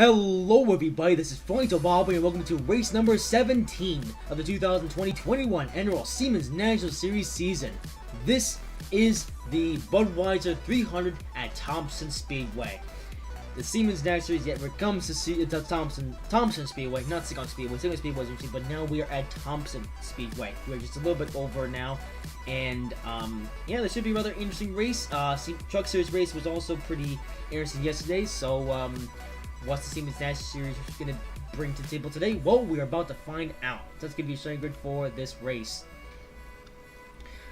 Hello everybody, this is Fronto Bob and welcome to race number 17 of the 2020-21 NROL Siemens National Series season. This is the Budweiser 300 at Thompson Speedway. The Siemens National Series yet comes to see it's Thompson Speedway, not Sigon Speedway. Sigon Speedway was but now we are at Thompson Speedway. We're just a little bit over now, and yeah, this should be a rather interesting race. Truck Series race was also pretty interesting yesterday, so what's the Siemens National Series going to bring to the table today? Well, we are about to find out. So let's give you a starting grid for this race.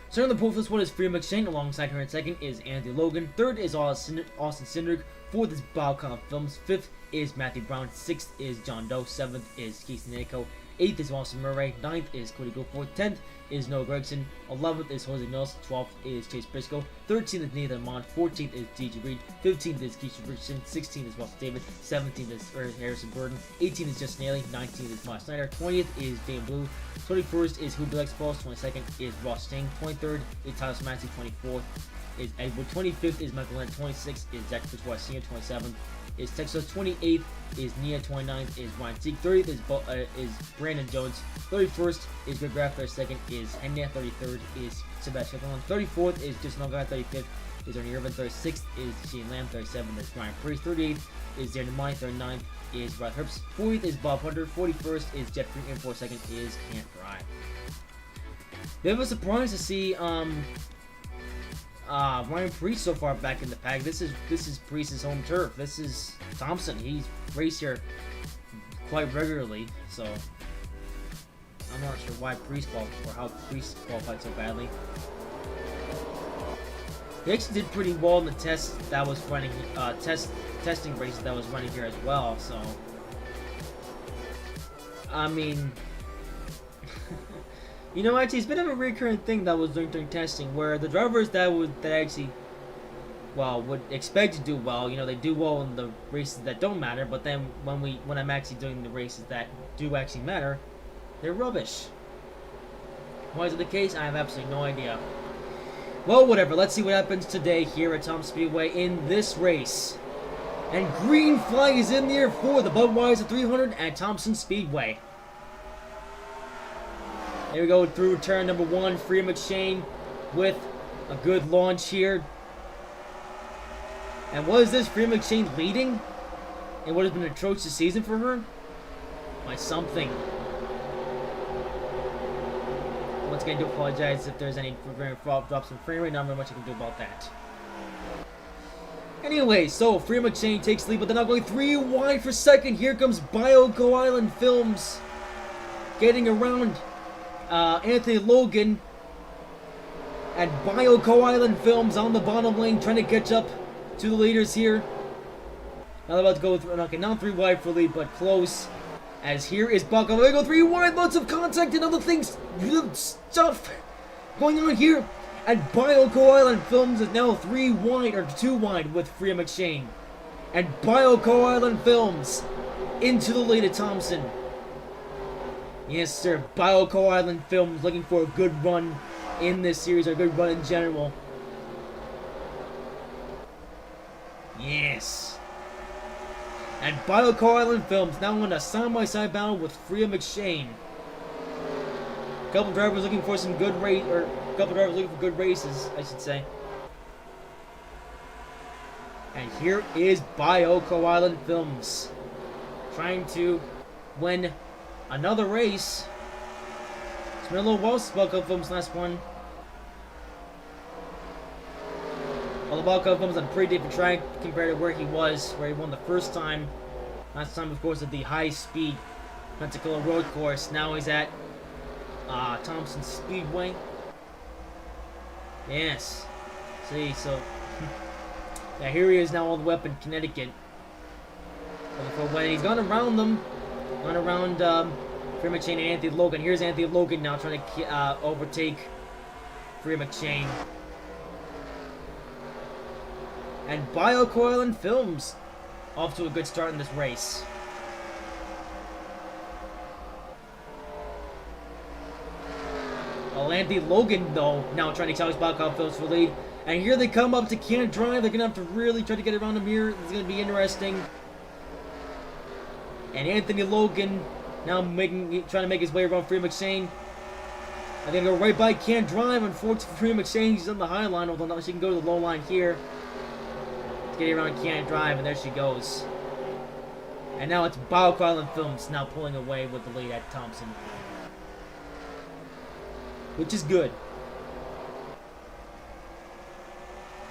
Starting on the pole for this one is Freya McShane. Alongside her in second is Anthony Logan. Third is Austin Cindric. Fourth is Bob Films. Fifth is Matthew Brown. Sixth is John Doe. Seventh is Keith Nako. 8th is Austin Murray. 9th is Cody Goforth. 10th is Noah Gregson. 11th is Jose Mills. 12th is Chase Briscoe. 13th is Nathan Mond. 14th is DJ Reed. 15th is Keisha Richardson. 16th is Russell David. 17th is Harrison Burton. 18th is Justin Haley. 19th is Mike Snyder. 20th is Dan Blue. 21st is Hublex Boss. 22nd is Ross Sting. 23rd is Tyler Smatsy. 24th is Edward. 25th is Michael Leonard. 26th is Zach Fitzroy Sr. 27th is Texas. 28th is Nia. 29th is Ryan Teague. 30th is Brandon Jones. 31st is Greg Graff. 32nd is Henya. 33rd is Sebastian Fallon. 34th is Justin Olga. 35th is Ernie Irvin. 36th is Shane Lamb. 37th is Ryan Priest. 38th is Darren Demine. 39th is Rod Herbst. 40th is Bob Hunter. 41st is Jeff Green. And 42nd is Kent Fry. Bit of a surprise to see Ryan Priest so far back in the pack. This is Priest's home turf. This is Thompson. He's raced here quite regularly, so I'm not sure why Priest qualified or how Priest qualified so badly. He actually did pretty well in the test that was running, testing races that was running here as well. So I mean. You know, actually, it's been a recurring thing that was doing during testing, where the drivers that actually, well, would expect to do well, you know, they do well in the races that don't matter, but then when I'm actually doing the races that do actually matter, they're rubbish. Why is it the case? I have absolutely no idea. Well, whatever. Let's see what happens today here at Thompson Speedway in this race. And green flag is in the air for the Budweiser 300 at Thompson Speedway. Here we go through turn number 1. Freya McShane with a good launch here. And what is this? Freya McShane leading in what has been an atrocious season for her? By something. Once again, I do apologize if there's any drops in frame rate. Not very much I can do about that. Anyway, so Freya McShane takes the lead, but they're now going 3 wide for second. Here comes Bioko Island Films getting around Anthony Logan, and Bioko Island Films on the bottom lane trying to catch up to the leaders here. Now they're about to go through, okay, not 3 wide for lead, but close. As here is Bioko. They go 3 wide, lots of contact and other things, stuff going on here. And Bioko Island Films is now 3 wide, or 2 wide with Freya McShane. And Bioko Island Films into the lead at Thompson. Yes, sir. Bioko Island Films looking for a good run in this series, or a good run in general. Yes. And Bioko Island Films now in a side-by-side battle with Freya McShane. Couple drivers looking for some good races, I should say. And here is Bioko Island Films trying to win another race. It's been a little while since Bioko Films' last one. Well, the Bioko Films on a pretty different track compared to where he won the first time. Last time, of course, at the high-speed Pensacola Road Course. Now he's at Thompson Speedway. Yes. See, so yeah, here he is now all the way up in Connecticut. When he's gone around them. Going around Freya McShane and Anthony Logan. Here's Anthony Logan now trying to overtake Freya McShane. And Bioko Island Films off to a good start in this race. Well, Anthony Logan, though, now trying to challenge Bioko Island Films for lead. And here they come up to Cannon Drive. They're going to have to really try to get around him here. It's going to be interesting. And Anthony Logan now trying to make his way around Freddie McShane. I'm going to go right by Can't Drive. Unfortunately for Freddie McShane, she's on the high line, although now she can go to the low line here. Getting around Can't Drive, and there she goes. And now it's Bob Island Films now pulling away with the lead at Thompson. Which is good.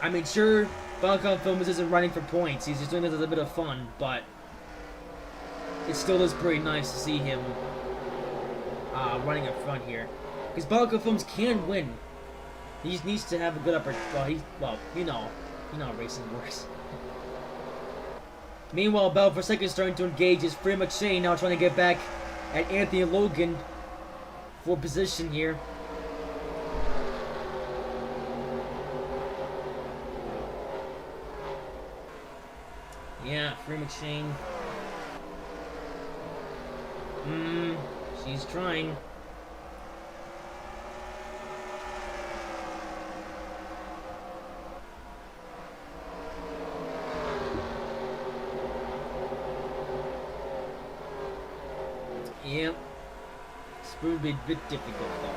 I mean, sure, Balcon Films isn't running for points. He's just doing this as a bit of fun, but it still is pretty nice to see him running up front here. Because Balcon Films can win. He just needs to have a good upper. Well, you know how racing works. Meanwhile, Bell for a second starting to engage is Freddie McShane now trying to get back at Anthony Logan for position here. Yeah, Freddie McShane. She's trying. Yep. This will be a bit difficult though.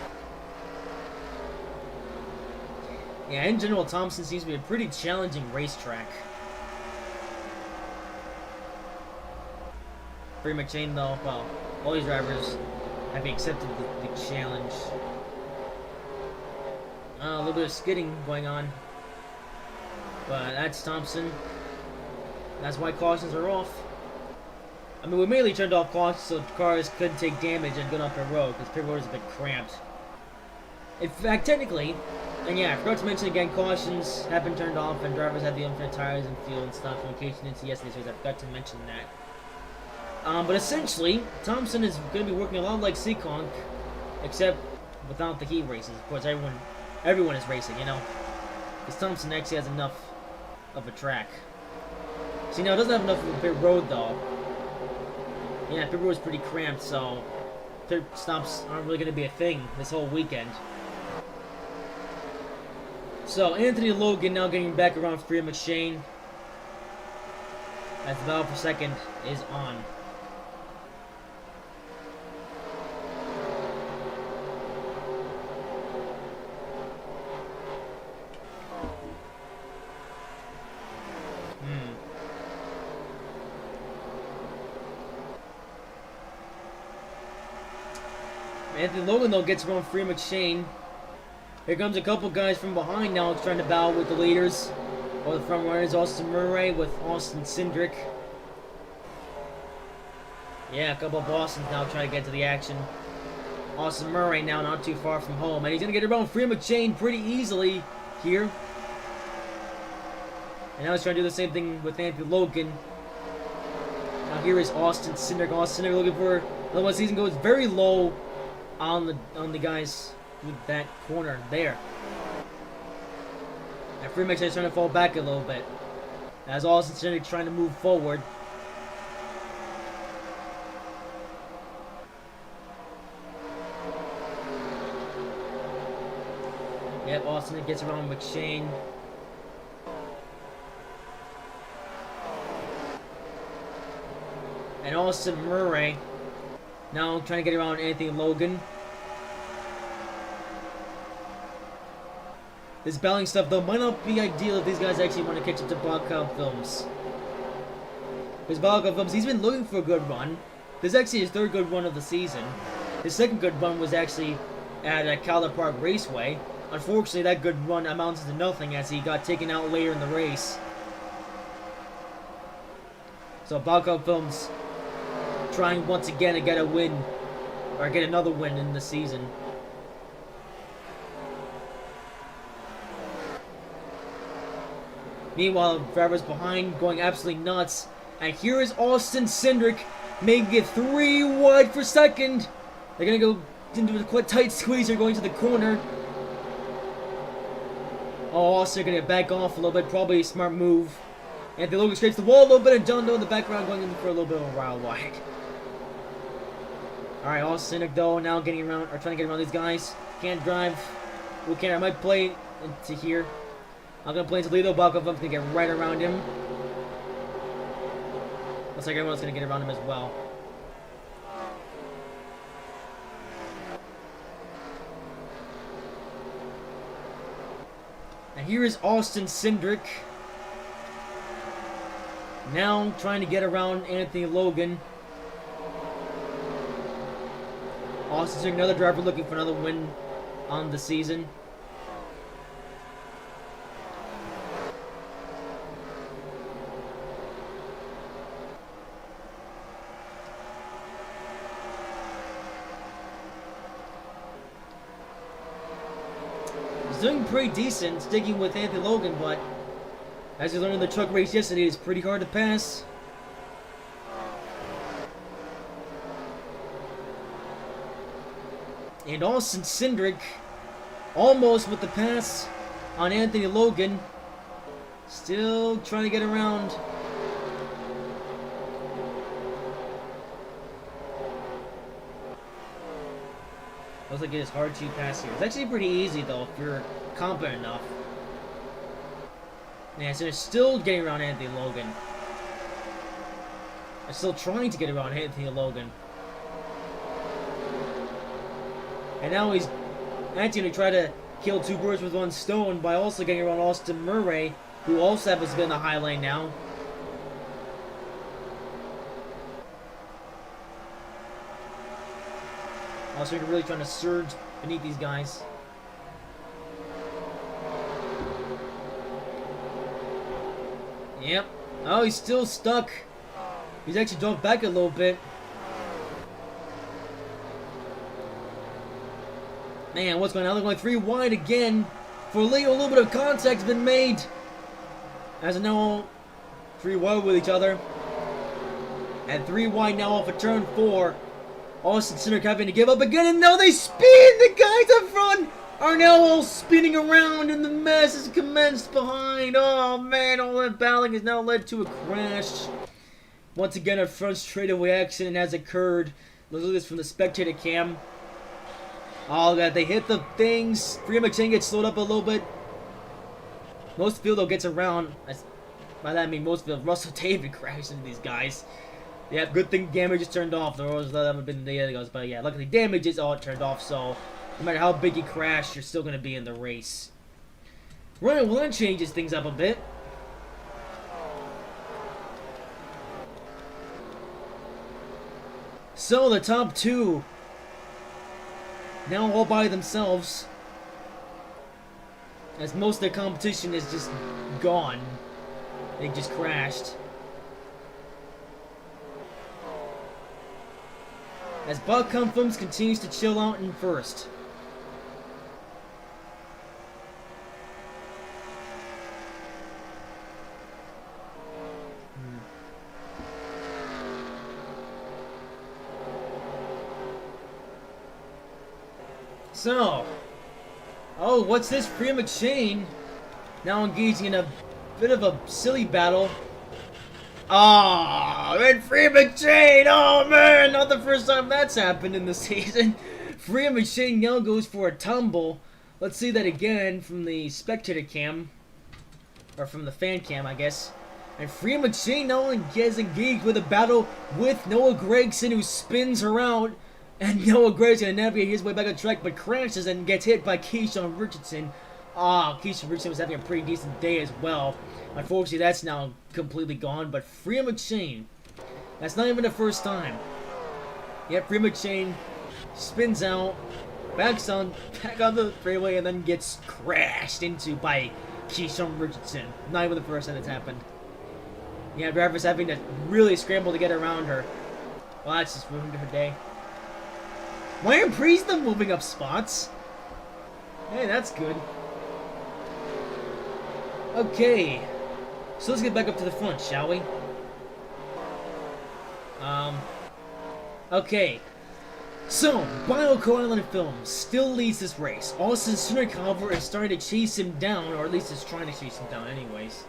Yeah, in general, Thompson seems to be a pretty challenging racetrack. Freddie McShane though, well, all these drivers have accepted the challenge. A little bit of skidding going on. But that's Thompson. That's why cautions are off. I mean, we mainly turned off cautions so cars couldn't take damage and go off the road, because pit road is a bit cramped. In fact, technically, and yeah, I forgot to mention again, cautions have been turned off and drivers have the infinite tires and fuel and stuff in case you didn't see yesterday's race. I forgot to mention that. But essentially, Thompson is going to be working a lot like Seekonk, except without the heat races. Of course, everyone is racing, you know, because Thompson actually has enough of a track. See, now it doesn't have enough of a pit road though. Yeah, pit road is pretty cramped, so pit stops aren't really going to be a thing this whole weekend. So Anthony Logan now getting back around Freddie McShane as the battle for second is on. Anthony Logan though gets around Freddie McShane. Here comes a couple guys from behind now trying to battle with the leaders. Or the front runners, Austin Murray with Austin Cindric. Yeah, a couple of Bostons now trying to get to the action. Austin Murray now not too far from home. And he's going to get around Freddie McShane pretty easily here. And now he's trying to do the same thing with Anthony Logan. Now here is Austin Cindric. Austin Cindric looking for another one season goes very low on the guys with that corner there. And Freddie McShane is trying to fall back a little bit. As Austin Cindric trying to move forward. Yep, Austin gets around McShane. And Austin Murray now trying to get around Anthony Logan. This battling stuff, though, might not be ideal if these guys actually want to catch up to Balcon Films. Because Balcon Films, he's been looking for a good run. This is actually his third good run of the season. His second good run was actually at Calder Park Raceway. Unfortunately, that good run amounted to nothing as he got taken out later in the race. So Balcon Films trying once again to get a win, or get another win in the season. Meanwhile, drivers behind going absolutely nuts. And here is Austin Cindric making it 3 wide for second. They're going to go into a quite tight squeeze. They're going to the corner. Oh, Austin going to back off a little bit. Probably a smart move. Anthony Logan scrapes the wall a little bit. And John Doe in the background going in for a little bit of a wild wide. Alright, Austin Cindric though now getting around, or trying to get around these guys. Can't drive. Who can? I might play into here. I'm going to play into Toledo. Balcon going to get right around him. Looks like everyone's going to get around him as well. here is Austin Cindric. Now trying to get around Anthony Logan. Austin Cindric, another driver looking for another win on the season. Doing pretty decent, sticking with Anthony Logan, but as you learned in the truck race yesterday, it's pretty hard to pass. And Austin Cindric, almost with the pass on Anthony Logan, still trying to get around. Looks like it is hard to pass here. It's actually pretty easy though if you're competent enough. Yeah, so they're still getting around Anthony Logan. They're still trying to get around Anthony Logan. And now he's actually going to try to kill two birds with one stone by also getting around Austin Murray, who also happens to be in the high lane now. Also, you're really trying to surge beneath these guys. Yep. Oh, he's still stuck. He's actually jumped back a little bit. Man, what's going on? They're going 3 wide again. For Leo, a little bit of contact has been made. As of now, 3 wide with each other. And 3 wide now off of turn 4. Austin Cindric having to give up again, and now they spin! The guys up front are now all spinning around, and the mess has commenced behind. Oh man, all that battling has now led to a crash. Once again, a front straightaway accident has occurred. Let's look at this from the spectator cam. Oh god, they hit the things. Freya McShane gets slowed up a little bit. Most field though gets around. By that I mean most field. Russell David crashes into these guys. Yeah, good thing damage is turned off. There was that have been the other guys, but yeah, luckily damage is all turned off. So no matter how big you crash, you're still gonna be in the race. Right, well that changes things up a bit. So the top 2 now all by themselves, as most of the competition is just gone. They just crashed. As Buck Comfums continues to chill out in first. So, oh, what's this? Freya McShane now engaging in a bit of a silly battle. Ah, and Freya McShane! Oh man, not the first time that's happened in the season. Freya McShane now goes for a tumble. Let's see that again from the spectator cam, or from the fan cam, I guess. And Freya McShane now gets engaged with a battle with Noah Gragson, who spins her out. And Noah Gray's gonna navigate his way back on track, but crashes and gets hit by Keyshawn Richardson. Keyshawn Richardson was having a pretty decent day as well. Unfortunately, that's now completely gone. But Freya McShane, that's not even the first time. Yep, Freya McShane spins out, back on the freeway, and then gets crashed into by Keyshawn Richardson. Not even the first time it's happened. Yeah, drivers having to really scramble to get around her. Well, that's just ruined her day. Why aren't Priest moving up spots? Hey, that's good. Okay. So let's get back up to the front, shall we? Okay. So, Bioco Island Films still leads this race. Austin Cindric, however, is starting to chase him down, or at least is trying to chase him down anyways.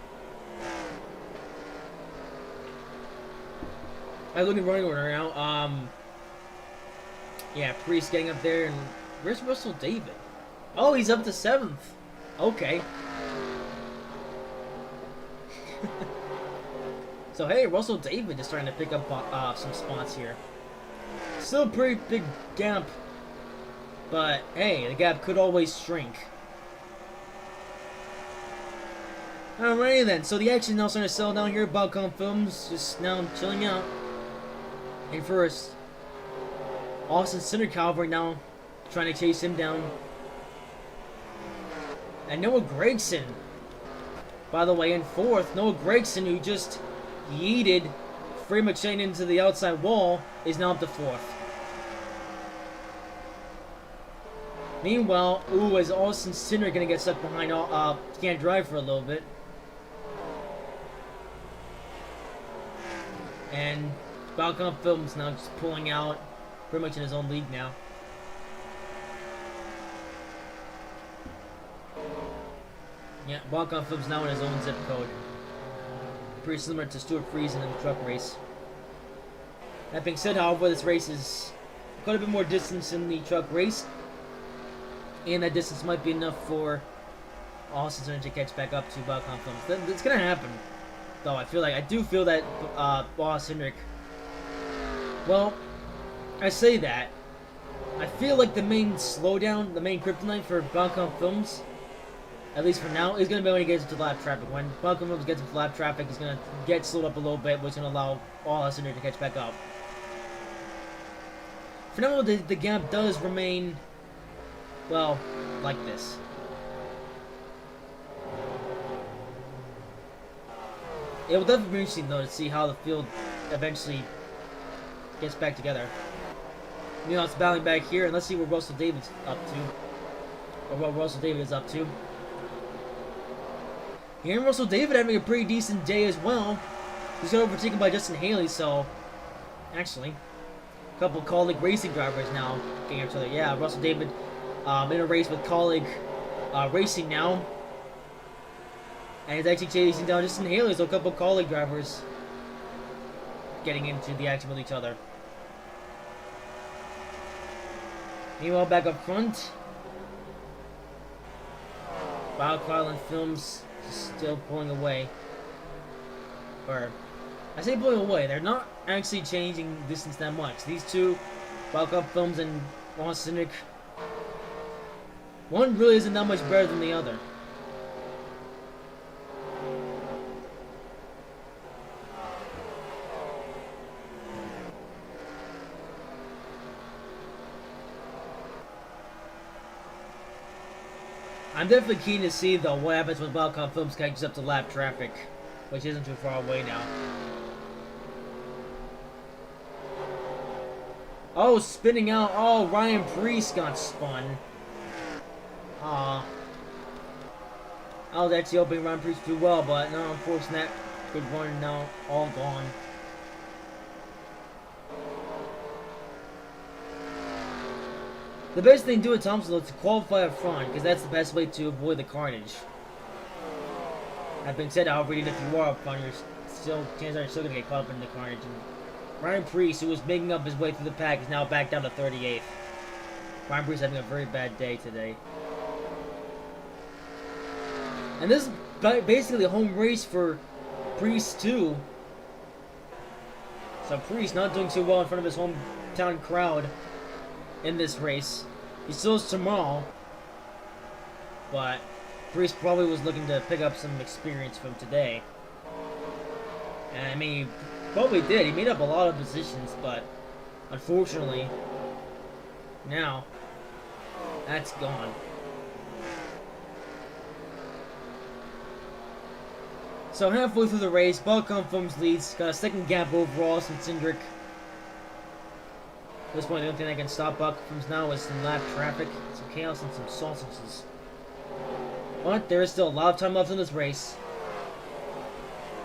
I'm looking running order now. Yeah, Priest getting up there, and where's Russell David? Oh, he's up to 7th. Okay. So hey, Russell David is starting to pick up some spots here. Still a pretty big gap, but hey, the gap could always shrink. Alrighty then, so the action now starting to settle down here. Balcom Films just now chilling out. And first, Austin Center Calvary now trying to chase him down. And Noah Gregson, by the way, in fourth. Noah Gregson, who just yeeted Free McShane into the outside wall, is now up to fourth. Meanwhile, is Austin Center gonna get stuck behind? Can't drive for a little bit. And Balcom Films now just pulling out, pretty much in his own league now. Yeah, Balcom Films now in his own zip code. Pretty similar to Stuart Friesen in the truck race. That being said, however, this race is quite a bit more distance in the truck race. And that distance might be enough for Austin Center to catch back up to Balcom Films. It's going to happen. Though I do feel that Austin Hendrick, well, I say that. I feel like the main slowdown, the main kryptonite for Balcom Films, at least for now, is going to be when he gets into lap traffic. When Balcom Films gets into lap traffic, he's going to get slowed up a little bit, which is going to allow Austin Hendrick to catch back up. For now, the gap does remain, well, like this. It will definitely be interesting, though, to see how the field eventually gets back together. Meanwhile, it's battling back here, and let's see what Russell David's up to. Or what Russell David is up to. Here, and Russell David having a pretty decent day as well. He's got overtaken by Justin Haley, so... Actually, a couple colleague racing drivers now getting each other. Yeah, Russell David in a race with colleague racing now. And he's actually chasing down Justin Haley, so a couple colleague drivers getting into the action with each other. Meanwhile, back up front, Balcom Films still pulling away. Or, I say pulling away, they're not actually changing distance that much. These two, Balcom Films and Austin Hendrick, one really isn't that much better than the other. I'm definitely keen to see, though, what happens when Balcom Films catches up to lap traffic, which isn't too far away now. Oh, spinning out. Oh, Ryan Preece got spun. Aw. I was actually hoping Ryan Preece would do well, but no, unfortunately, that good run now all gone. The best thing to do at Thompson is to qualify up front, because that's the best way to avoid the carnage. That being said, however, even if you are up front, chances are you're still going to get caught up in the carnage. And Ryan Preece, who was making up his way through the pack, is now back down to 38th. Ryan Preece having a very bad day today. And this is basically a home race for Preece, too. So Preece not doing too well in front of his hometown crowd in this race. He still has tomorrow, but Preece probably was looking to pick up some experience from today. And I mean, he probably did. He made up a lot of positions, but unfortunately, now that's gone. So halfway through the race, Balcom Films leads, got a second gap overall since Hendrick. At this point, the only thing that can stop Balcom Films now is some lap traffic, some chaos, and some sausages. But there is still a lot of time left in this race.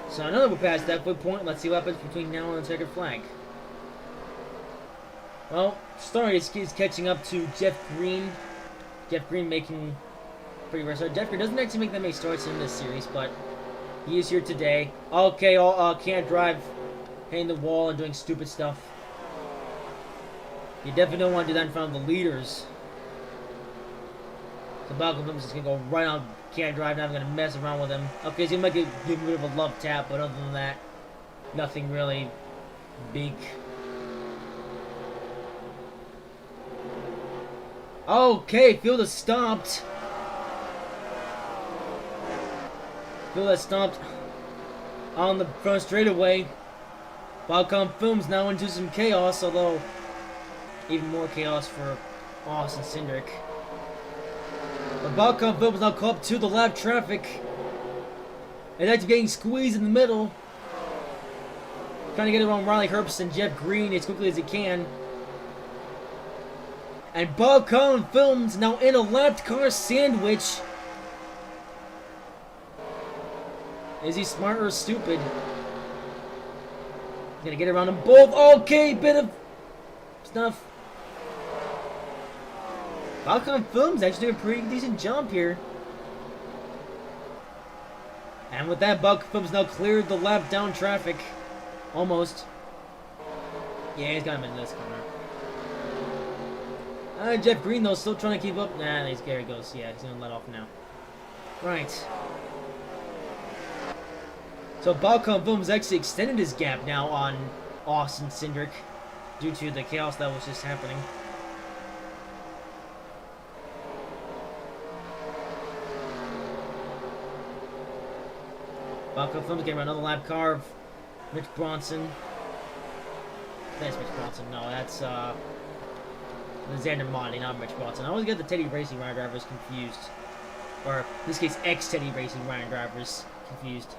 So now that we're past that point, let's see what happens between now and the checkered flag. Well, Starry is catching up to Jeff Green. Jeff Green making pretty rare start. Jeff Green doesn't actually make that many starts in this series, but he is here today. Okay, can't drive, hitting the wall and doing stupid stuff. You definitely don't want to do that in front of the leaders. So Balcom Films is going to go right on, can't drive, not going to mess around with him. Okay, so he might give him a bit of a love tap, but other than that, nothing really big. Okay, field has stopped. Bill that stopped on the front straightaway. Balcom Films now into some chaos, although even more chaos for Austin Cindric. But Balcom Films now caught up to the lap traffic. And that's getting squeezed in the middle. Trying to get around Riley Herbst and Jeff Green as quickly as he can. And Balcom Films now in a lapped car sandwich. Is he smart or stupid? Gonna get around them both. Okay, bit of stuff. Balcom Films actually doing a pretty decent jump here. And with that, Balcom Films now cleared the lap down traffic. Almost. Yeah, he's got him in this corner. Jeff Green, though, still trying to keep up. Nah, there he goes. Yeah, he's gonna let off now. Right. So Balcom Films actually extended his gap now on Austin Cindric due to the chaos that was just happening. Balcom Films getting another lap car of Mitch Bronson. That's Mitch Bronson. No, that's Xander Monty, not Mitch Bronson. I always get the Teddy Racing Ryan drivers confused. Or, in this case, ex-Teddy Racing Ryan drivers confused.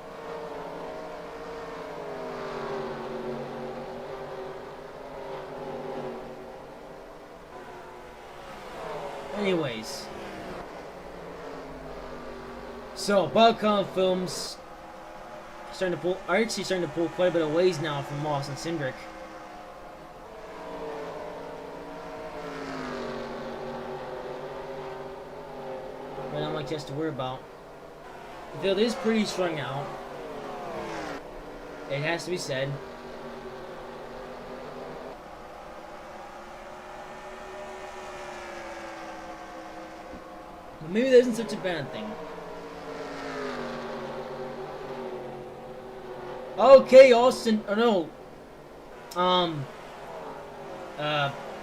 Anyways. So, Balcom Films starting to pull quite a bit of ways now from Austin Cindric. But not much just to worry about. The field is pretty strung out. It has to be said. But maybe that isn't such a bad thing. Okay, Austin. Oh no.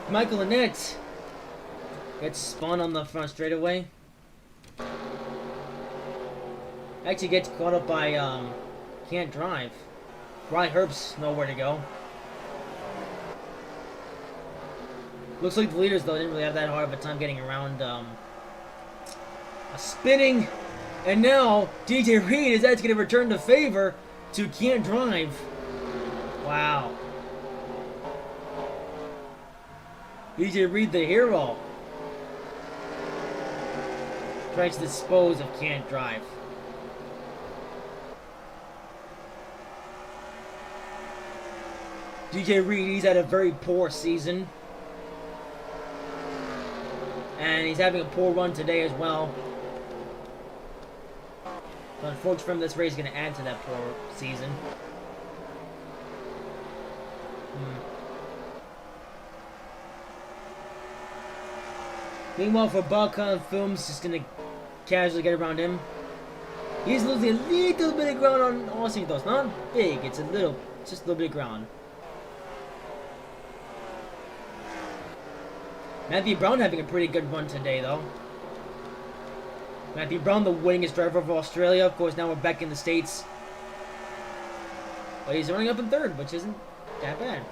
Michael Annett gets spun on the front straightaway. Actually gets caught up by Can't Drive. Riley Herbst nowhere to go. Looks like the leaders though didn't really have that hard of a time getting around a spinning, and now DJ Reed is actually going to return the favor to Can't Drive. Wow. DJ Reed, the hero, tries to dispose of Can't Drive. DJ Reed, he's had a very poor season. And he's having a poor run today as well. But unfortunately for him, this race is going to add to that poor season. Meanwhile, for Balcom Films, just going to casually get around him. He's losing a little bit of ground on Austin, though. It's not big. It's just a little bit of ground. Matthew Brown having a pretty good run today, though. Matthew Brown, the winningest driver of Australia. Of course, now we're back in the States. But he's running up in third, which isn't that bad.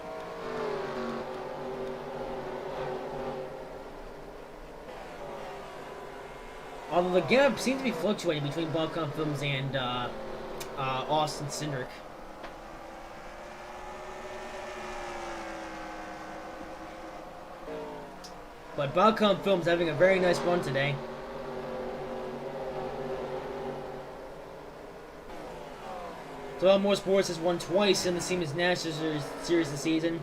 Although the gap seems to be fluctuating between Balcom Films and Austin Cindric. But Balcom Films having a very nice run today. So Motorsports has won twice in the Siemens National Series this season.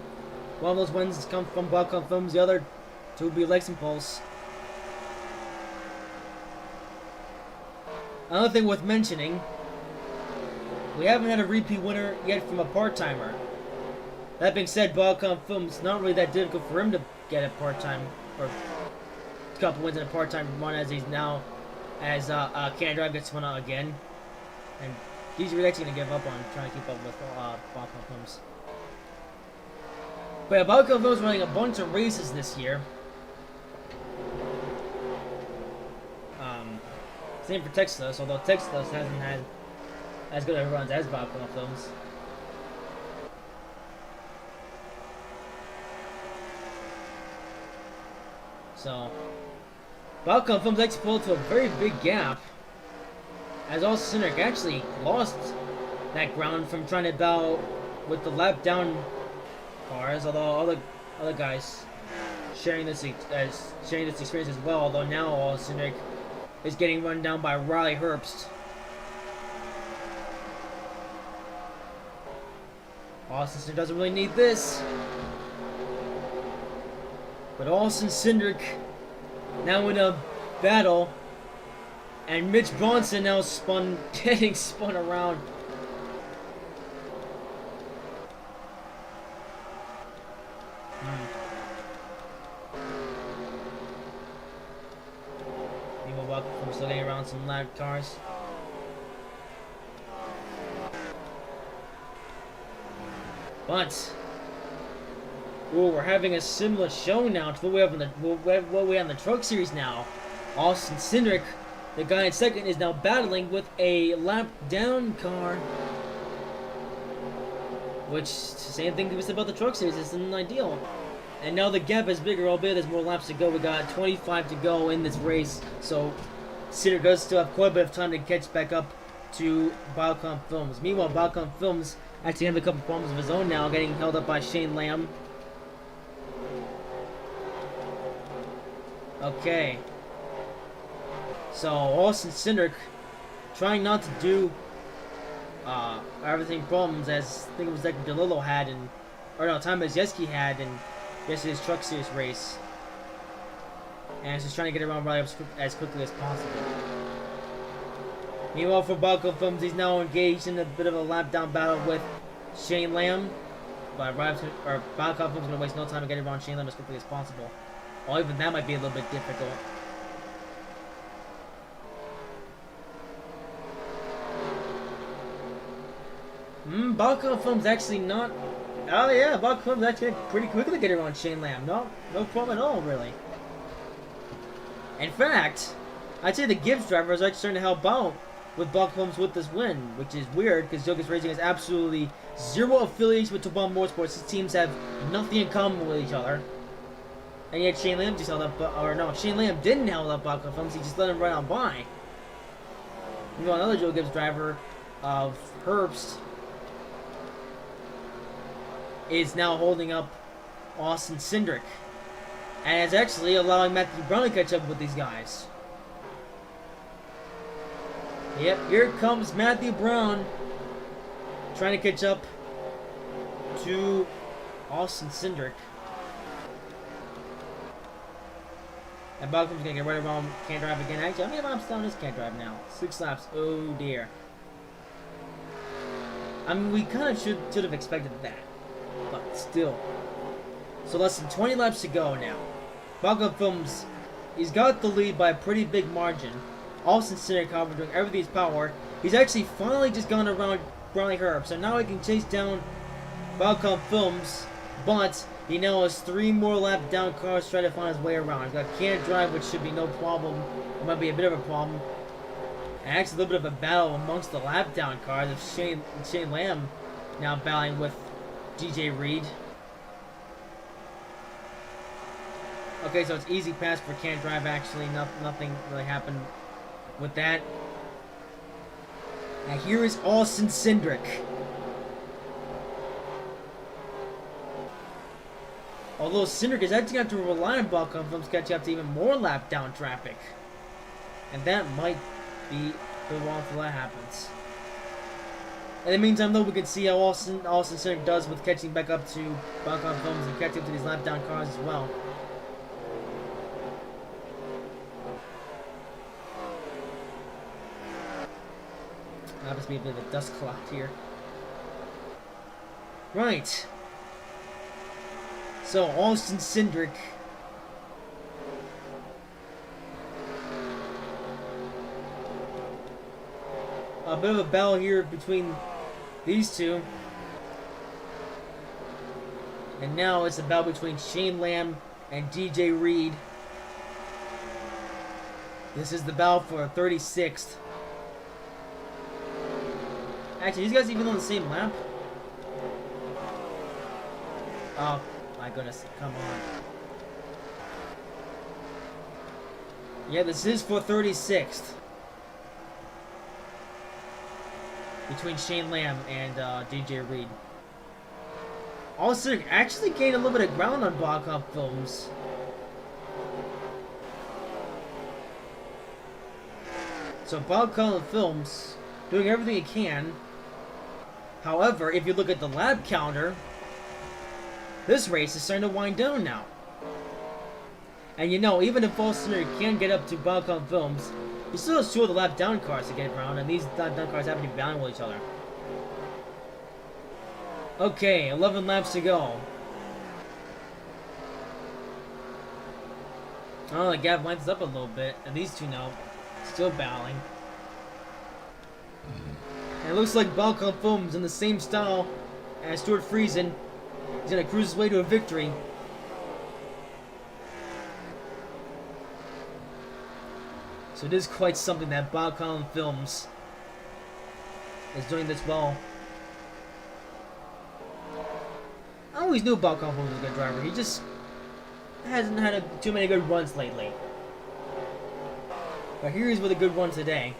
One of those wins has come from Balcom Films, the other two would be Lex and Pulse. Another thing worth mentioning, we haven't had a repeat winner yet from a part-timer. That being said, Balcom Films, not really that difficult for him to get a part-time, or a couple wins in a part-time run as he's now, as Can't Drive gets one out again. And he's really actually going to give up on trying to keep up with Balcom Films. But yeah, Balcom Films running a bunch of races this year. Same for Texas, although Texas hasn't had as good as runs as Balcom Films. So, Balcom Films actually pulled to a very big gap, as Austin Cindric actually lost that ground from trying to battle with the lap down cars, although all the other guys sharing this experience as well, although now Austin Cindric is getting run down by Riley Herbst. Austin Cindric doesn't really need this. But Austin Cindric now in a battle, and Mitch Bronson now getting spun around. Meanwhile, I'm still getting around some lap cars. But we're having a similar show now to what we have in the Truck Series now. Austin Cindric, the guy in second, is now battling with a lap down car. Which, same thing we said about the Truck Series, isn't ideal. And now the gap is bigger, albeit there's more laps to go. We got 25 to go in this race, so Cindric does still have quite a bit of time to catch back up to Balcom Films. Meanwhile, Balcom Films actually having a couple problems of his own now, getting held up by Shane Lamb. Okay. So, Austin Cindric trying not to do everything problems as I think it was like DeLillo had Tom Mazieski had in yesterday's Truck Series race. And he's just trying to get around Riley as quickly as possible. Meanwhile, for Balcom Films, he's now engaged in a bit of a lap down battle with Shane Lamb. But Balcom Films is going to waste no time to get around Shane Lamb as quickly as possible. Or even that might be a little bit difficult. Balcom Films actually not... Oh yeah, Balcom Films actually pretty quickly get around Shane Lamb. No problem at all, really. In fact, I'd say the Gibbs driver is actually starting to help out with Balcom Films with this win, which is weird because Jokic Racing has absolutely zero affiliation with Tobal Motorsports. His teams have nothing in common with each other. And yet Shane Lamb just held up, Shane Lamb didn't hold up Balcom Films, he just let him run on by. Meanwhile, another Joe Gibbs driver of Herbst is now holding up Austin Cindric. And is actually allowing Matthew Brown to catch up with these guys. Yep, here comes Matthew Brown trying to catch up to Austin Cindric. And Balcom's gonna get right around can't drive again. Actually, how many laps down is can't drive now? 6 laps. Oh dear. I mean, we kind of should have expected that, but still. So less than 20 laps to go now. Balcom Films, he's got the lead by a pretty big margin. Austin Cindric, however, doing everything in his power. He's actually finally just gone around Riley Herbst, so now he can chase down Balcom Films, but he now has 3 more lap down cars trying to find his way around. He's got can't drive, which should be no problem. It might be a bit of a problem. And actually a little bit of a battle amongst the lap down cars of Shane Lamb now battling with DJ Reed. Okay, so it's easy pass for can't drive actually. Nothing really happened with that. Now here is Austin Cindric. Although Cindric is actually going to have to rely on Balcom Films catching up to even more lap down traffic. And that might be the wrong until that happens. In the meantime, though, we can see how Austin Cindric does with catching back up to Balcom Films and catching up to these lap down cars as well. Happens to be a bit of a dust cloud here. Right. So, Austin Cindric. A bit of a battle here between these two. And now it's a battle between Shane Lamb and DJ Reed. This is the battle for 36th. Actually, these guys even on the same lap? Oh, my goodness. Come on. Yeah, this is for 36th. Between Shane Lamb and DJ Reed. Also, actually gained a little bit of ground on Bogcom Films. So Bogcom Films doing everything he can. However, if you look at the lap counter, this race is starting to wind down now. And you know, even if Foster can get up to Bogcom Films, he still has two of the lap down cars to get around, and these lap down cars happen to be battling with each other. Okay, 11 laps to go. Oh, the gap lines up a little bit, and these two now still battling. And it looks like Bogcom Films in the same style as Stuart Friesen. He's gonna cruise his way to a victory. So it is quite something that Bogcom Films is doing this well. I always knew Bogcom Films was a good driver. He just hasn't had too many good runs lately. But here he's with a good run today.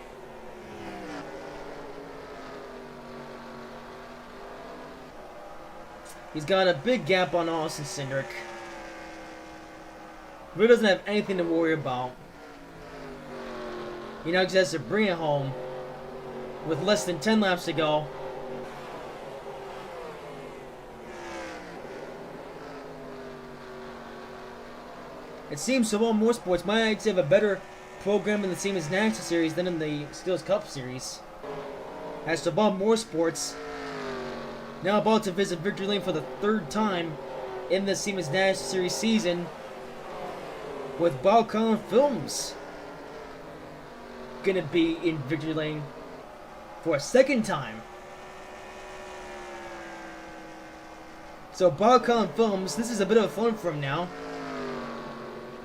He's got a big gap on Austin Cindric. Really doesn't have anything to worry about. He now just has to bring it home with less than 10 laps to go. It seems Siemens Motorsports might actually have a better program in the Siemens National Series than in the Steelers Cup Series. As Siemens Motorsports now about to visit victory lane for the third time in the Siemens National Series season, with Bogcom Films gonna be in victory lane for a second time. So Bogcom Films, this is a bit of fun for him now,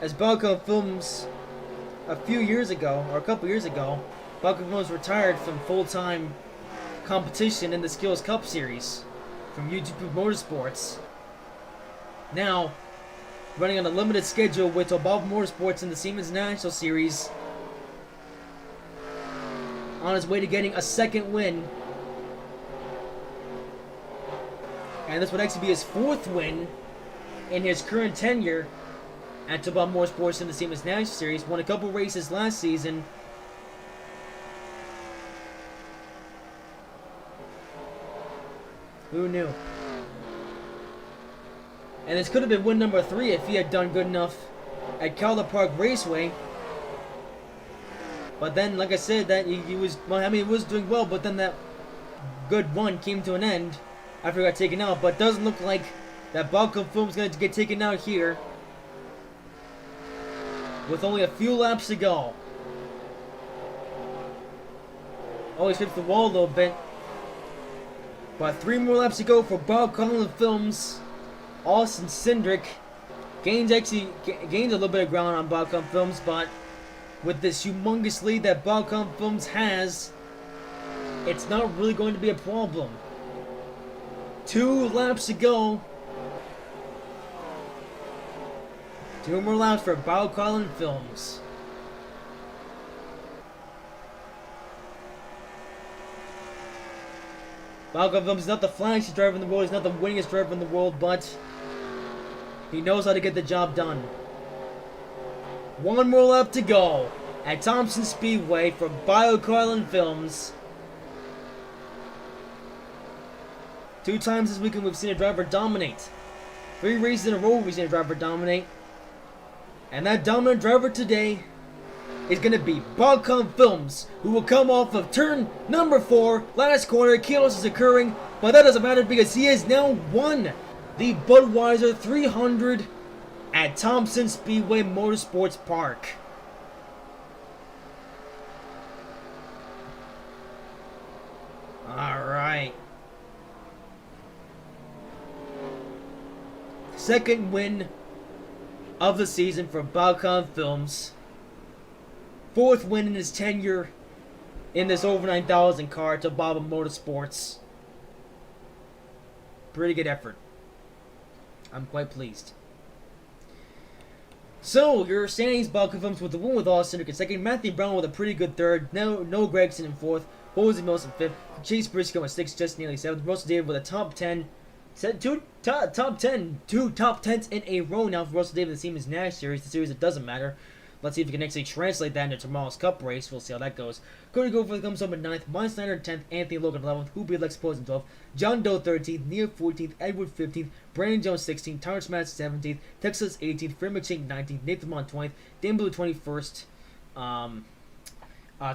as Bogcom Films a couple years ago, Bogcom Films retired from full-time competition in the Skills Cup Series from YouTube Motorsports. Now, running on a limited schedule with Obama Motorsports in the Siemens National Series, on his way to getting a second win. And this would actually be his fourth win in his current tenure at Obama Motorsports in the Siemens National Series. Won a couple races last season. Who knew? And this could have been win number 3 if he had done good enough at Calder Park Raceway. But then, like I said, that he was doing well, but then that good run came to an end after he got taken out. But it doesn't look like that Bogcom Film is going to get taken out here with only a few laps to go. Oh, he skips the wall a little bit. But 3 more laps to go for Bogcom Films. Austin Cindric gained a little bit of ground on Bogcom Films, but with this humongous lead that Bogcom Films has, it's not really going to be a problem. 2 laps to go. 2 more laps for Bogcom Films. Bogcom Films is not the flashiest driver in the world, he's not the winningest driver in the world, but he knows how to get the job done. 1 more lap to go at Thompson Speedway for Bogcom Films. 2 times this weekend we've seen a driver dominate. 3 races in a row we've seen a driver dominate. And that dominant driver today is going to be Bogcom Films, who will come off of turn number 4, last corner. Chaos is occurring, but that doesn't matter because he has now won the Budweiser 300 at Thompson Speedway Motorsports Park. Alright. Second win of the season for Bogcom Films. 4th win in his tenure in this over 9,000 car to Baba Motorsports. Pretty good effort. I'm quite pleased. So, your standings ball confirms with the win with Austin in second, Matthew Brown with a pretty good third, no Gregson in fourth, Jose Mills in fifth, Chase Briscoe in sixth, just nearly seventh, Russell David with a top 10, two top 10s in a row now for Russell David, the Siemens Nash Series, the series that doesn't matter. Let's see if we can actually translate that into tomorrow's Cup race. We'll see how that goes. Cody Goforth comes up at 9th, Mike Snyder 10th, Anthony Logan 11th, Hoopy Lex Pose in 12th, John Doe 13th, Neil 14th, Edward 15th, Brandon Jones 16th, Terrence Matz 17th, Texas 18th, Fred McShane 19th, Nathan Mon 20th, Dan Blue 21st,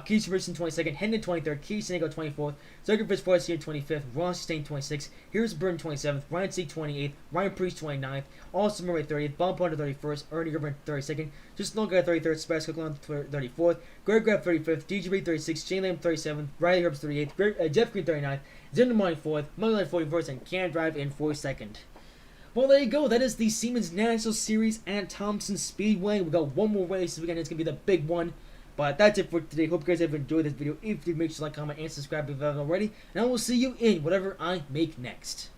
Keith Richardson 22nd, Hendon 23rd, Keith Senego 24th, Zachary Fitzpatrick here 25th, Ross Stain 26th, Here's Burton 27th, Ryan Sieg 28th, Ryan Priest 29th, Austin Murray 30th, Bob Punter 31st, Ernie Gerber 32nd, Just Long Guy 33rd, Sebastian Cook 34th, Greg Graff 35th, DJ Reed 36th, Shane Lamb 37th, Riley Herbst 38th, Jeff Green 39th, Zender Mine 4th, Mugline 41st, and Can Drive in 42nd. Well, there you go. That is the Siemens National Series at Thompson Speedway. We got one more race this weekend. It's going to be the big one. But that's it for today. Hope you guys have enjoyed this video. If you did, make sure to like, comment, and subscribe if you haven't already. And I will see you in whatever I make next.